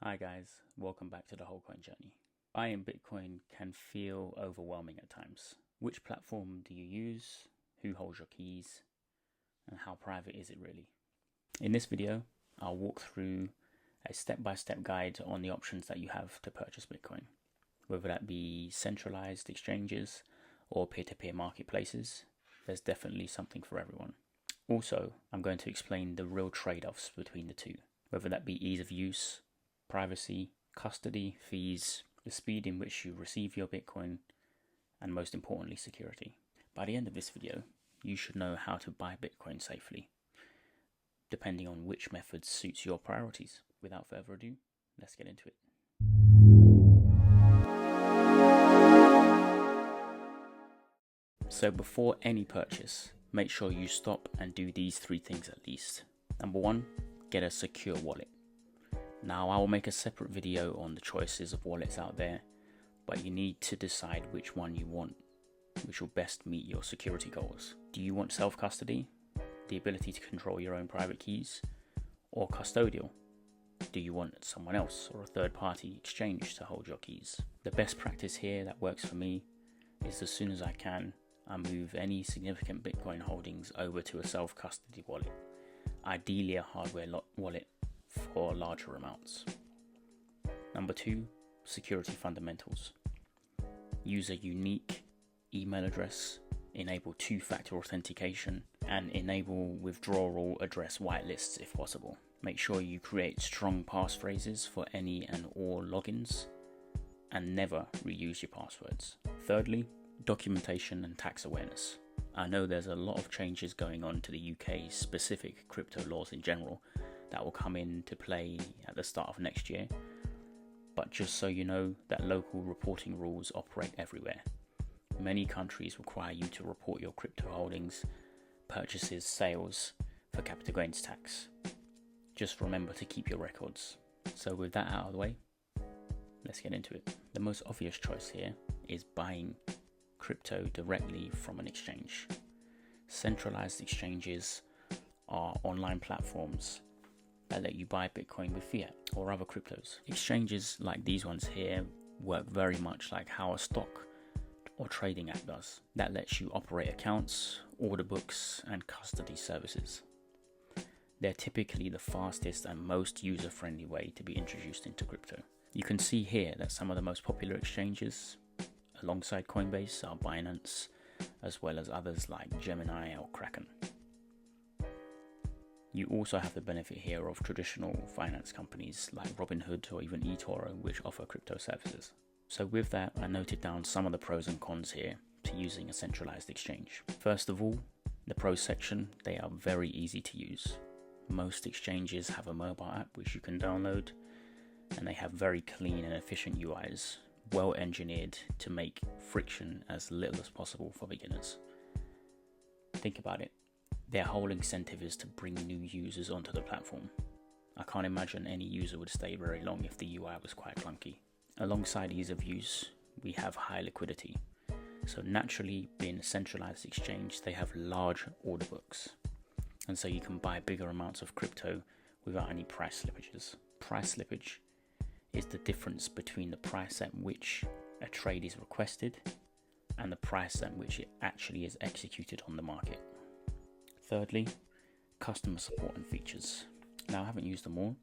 Hi guys, welcome back to the whole coin journey. Buying Bitcoin can feel overwhelming at times. Which platform do you use? Who holds your keys? And how private is it really? In this video, I'll walk through a step-by-step guide on the options that you have to purchase Bitcoin, whether that be centralized exchanges or peer-to-peer marketplaces. There's definitely something for everyone. Also, I'm going to explain the real trade-offs between the two, whether that be ease of use, privacy, custody, fees, the speed in which you receive your Bitcoin, and most importantly, security. By the end of this video, you should know how to buy Bitcoin safely, depending on which method suits your priorities. Without further ado, let's get into it. So before any purchase, make sure you stop and do these three things at least. Number one, get a secure wallet. Now, I will make a separate video on the choices of wallets out there, but you need to decide which one you want, which will best meet your security goals. Do you want self-custody, the ability to control your own private keys, or custodial? Do you want someone else or a third-party exchange to hold your keys? The best practice here that works for me is as soon as I can, I move any significant Bitcoin holdings over to a self-custody wallet, ideally a hardware wallet for larger amounts. Number two, security fundamentals. Use a unique email address, enable two-factor authentication, and enable withdrawal address whitelists if possible. Make sure you create strong passphrases for any and all logins, and never reuse your passwords. Thirdly, documentation and tax awareness. I know there's a lot of changes going on to the UK's specific crypto laws in general that will come into play at the start of next year, but just so you know that local reporting rules operate everywhere. Many countries require you to report your crypto holdings, purchases, sales for capital gains tax. Just remember to keep your records. So with that out of the way, let's get into it. The most obvious choice here is buying crypto directly from an exchange. Centralized exchanges are online platforms that let you buy Bitcoin with fiat or other cryptos. Exchanges like these ones here work very much like how a stock or trading app does. That lets you operate accounts, order books, and custody services. They're typically the fastest and most user-friendly way to be introduced into crypto. You can see here that some of the most popular exchanges alongside Coinbase are Binance, as well as others like Gemini or Kraken. You also have the benefit here of traditional finance companies like Robinhood or even eToro, which offer crypto services. So with that, I noted down some of the pros and cons here to using a centralized exchange. First of all, the pros section, they are very easy to use. Most exchanges have a mobile app which you can download, and they have very clean and efficient UIs, well engineered to make friction as little as possible for beginners. Think about it. Their whole incentive is to bring new users onto the platform. I can't imagine any user would stay very long if the UI was quite clunky. Alongside ease of use, we have high liquidity. So naturally, being a centralized exchange, they have large order books. And so you can buy bigger amounts of crypto without any price slippages. Price slippage is the difference between the price at which a trade is requested and the price at which it actually is executed on the market. Thirdly, customer support and features. Now, I haven't used them all,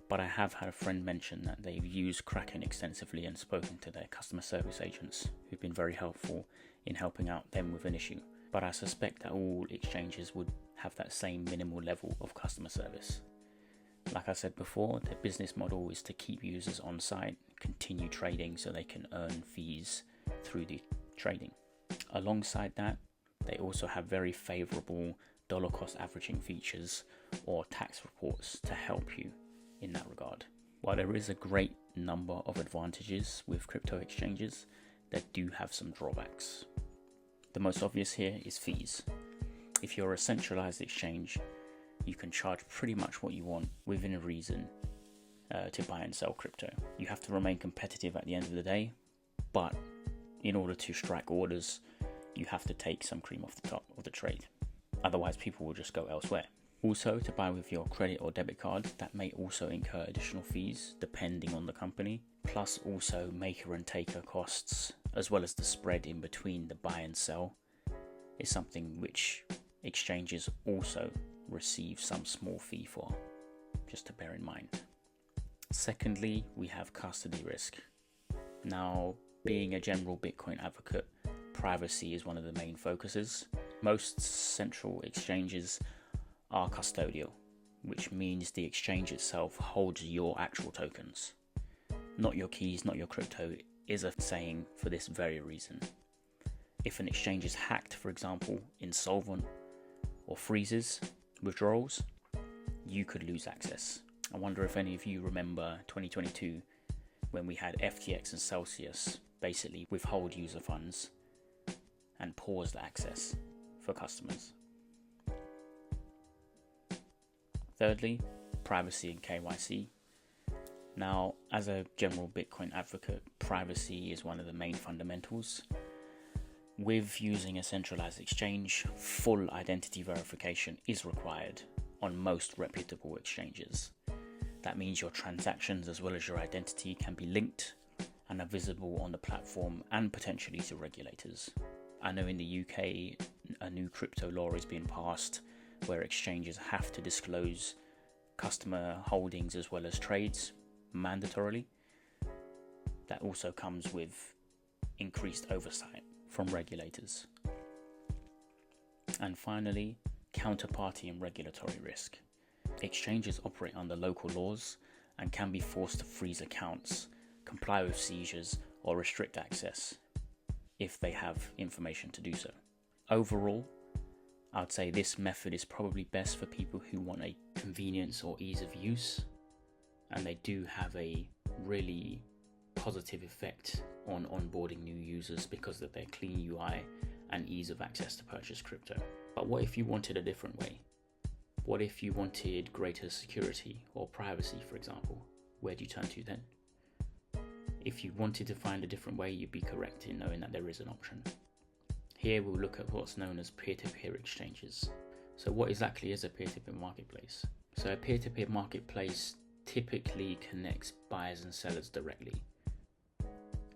but I have had a friend mention that they've used Kraken extensively and spoken to their customer service agents, who've been very helpful in helping out them with an issue. But I suspect that all exchanges would have that same minimal level of customer service. Like I said before, their business model is to keep users on site, continue trading so they can earn fees through the trading. Alongside that, they also have very favorable dollar cost averaging features or tax reports to help you in that regard. While there is a great number of advantages with crypto exchanges, they do have some drawbacks. The most obvious here is fees. If you're a centralized exchange, you can charge pretty much what you want within a reason to buy and sell crypto. You have to remain competitive at the end of the day, but in order to strike orders, you have to take some cream off the top of the trade. Otherwise, people will just go elsewhere. Also, to buy with your credit or debit card, that may also incur additional fees depending on the company, plus also maker and taker costs, as well as the spread in between the buy and sell, is something which exchanges also receive some small fee for, just to bear in mind. Secondly, we have custody risk. Now, being a general Bitcoin advocate, privacy is one of the main focuses. Most central exchanges are custodial, which means the exchange itself holds your actual tokens. Not your keys, not your crypto, is a saying for this very reason. If an exchange is hacked, for example, insolvent, or freezes withdrawals, you could lose access. I wonder if any of you remember 2022 when we had FTX and Celsius basically withhold user funds and paused access for customers. Thirdly, privacy and KYC. Now, as a general Bitcoin advocate, privacy is one of the main fundamentals. With using a centralized exchange, full identity verification is required on most reputable exchanges. That means your transactions as well as your identity can be linked and are visible on the platform and potentially to regulators. I know in the UK, a new crypto law is being passed where exchanges have to disclose customer holdings as well as trades mandatorily. That also comes with increased oversight from regulators. And finally, counterparty and regulatory risk. Exchanges operate under local laws and can be forced to freeze accounts, comply with seizures, or restrict access if they have information to do so. Overall, I would say this method is probably best for people who want a convenience or ease of use, and they do have a really positive effect on onboarding new users because of their clean UI and ease of access to purchase crypto. But what if you wanted a different way? What if you wanted greater security or privacy, for example? Where do you turn to then? If you wanted to find a different way, you'd be correct in knowing that there is an option. Here we'll look at what's known as peer-to-peer exchanges. So what exactly is a peer-to-peer marketplace? So a peer-to-peer marketplace typically connects buyers and sellers directly.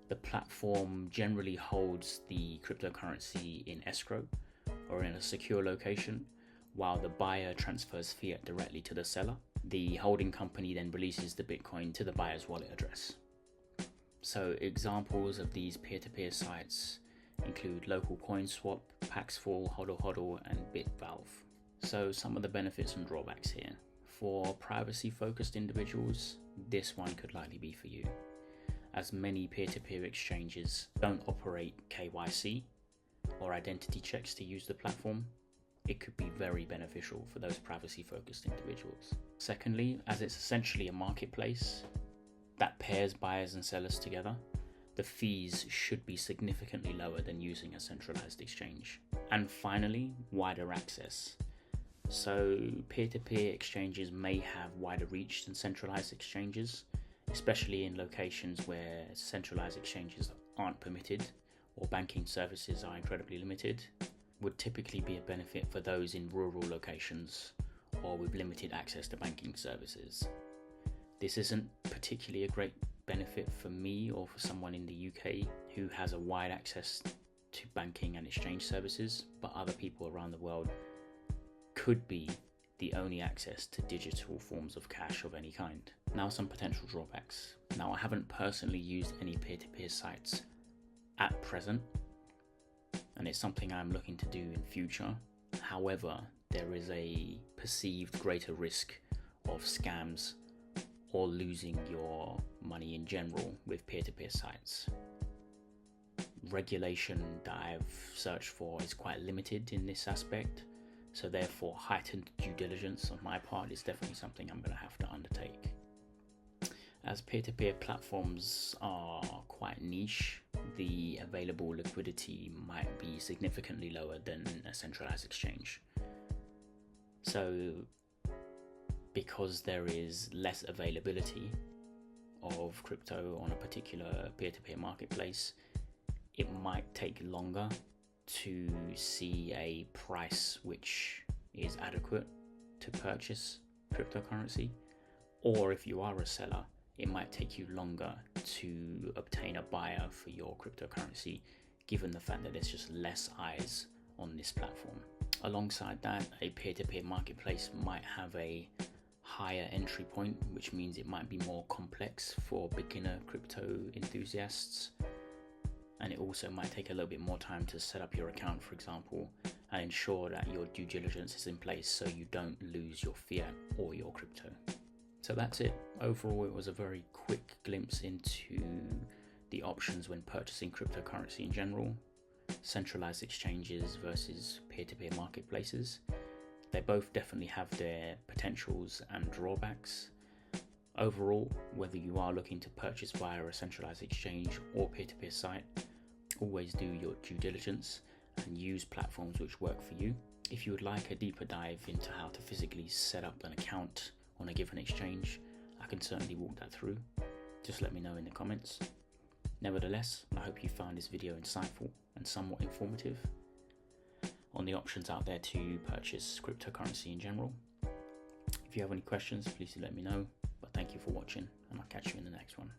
The platform generally holds the cryptocurrency in escrow or in a secure location, while the buyer transfers fiat directly to the seller. The holding company then releases the Bitcoin to the buyer's wallet address. So examples of these peer-to-peer sites include Local CoinSwap, Paxful, HODL, and BitValve. So some of the benefits and drawbacks here. For privacy-focused individuals, this one could likely be for you, as many peer-to-peer exchanges don't operate KYC or identity checks to use the platform. It could be very beneficial for those privacy-focused individuals. Secondly, as it's essentially a marketplace that pairs buyers and sellers together, the fees should be significantly lower than using a centralized exchange. And finally, wider access. So peer-to-peer exchanges may have wider reach than centralized exchanges, especially in locations where centralized exchanges aren't permitted or banking services are incredibly limited. Would typically be a benefit for those in rural locations or with limited access to banking services. This isn't particularly a great benefit for me or for someone in the UK who has a wide access to banking and exchange services, but other people around the world could be the only access to digital forms of cash of any kind. Now some potential drawbacks. Now I haven't personally used any peer-to-peer sites at present, and it's something I'm looking to do in future. However, there is a perceived greater risk of scams or losing your money in general with peer-to-peer sites. Regulation that I've searched for is quite limited in this aspect, so therefore heightened due diligence on my part is definitely something I'm going to have to undertake. As peer-to-peer platforms are quite niche, the available liquidity might be significantly lower than a centralized exchange. So because there is less availability of crypto on a particular peer-to-peer marketplace, it might take longer to see a price which is adequate to purchase cryptocurrency, or if you are a seller, it might take you longer to obtain a buyer for your cryptocurrency, given the fact that there's just less eyes on this platform. Alongside that, a peer-to-peer marketplace might have a higher entry point, which means it might be more complex for beginner crypto enthusiasts, and it also might take a little bit more time to set up your account, for example, and ensure that your due diligence is in place so you don't lose your fiat or your crypto. So that's it. Overall, it was a very quick glimpse into the options when purchasing cryptocurrency in general, centralized exchanges versus peer-to-peer marketplaces. They both definitely have their potentials and drawbacks. Overall, whether you are looking to purchase via a centralized exchange or peer-to-peer site, always do your due diligence and use platforms which work for you. If you would like a deeper dive into how to physically set up an account on a given exchange, I can certainly walk that through. Just let me know in the comments. Nevertheless, I hope you found this video insightful and somewhat informative on the options out there to purchase cryptocurrency in general. If you have any questions, please do let me know. But thank you for watching, and I'll catch you in the next one.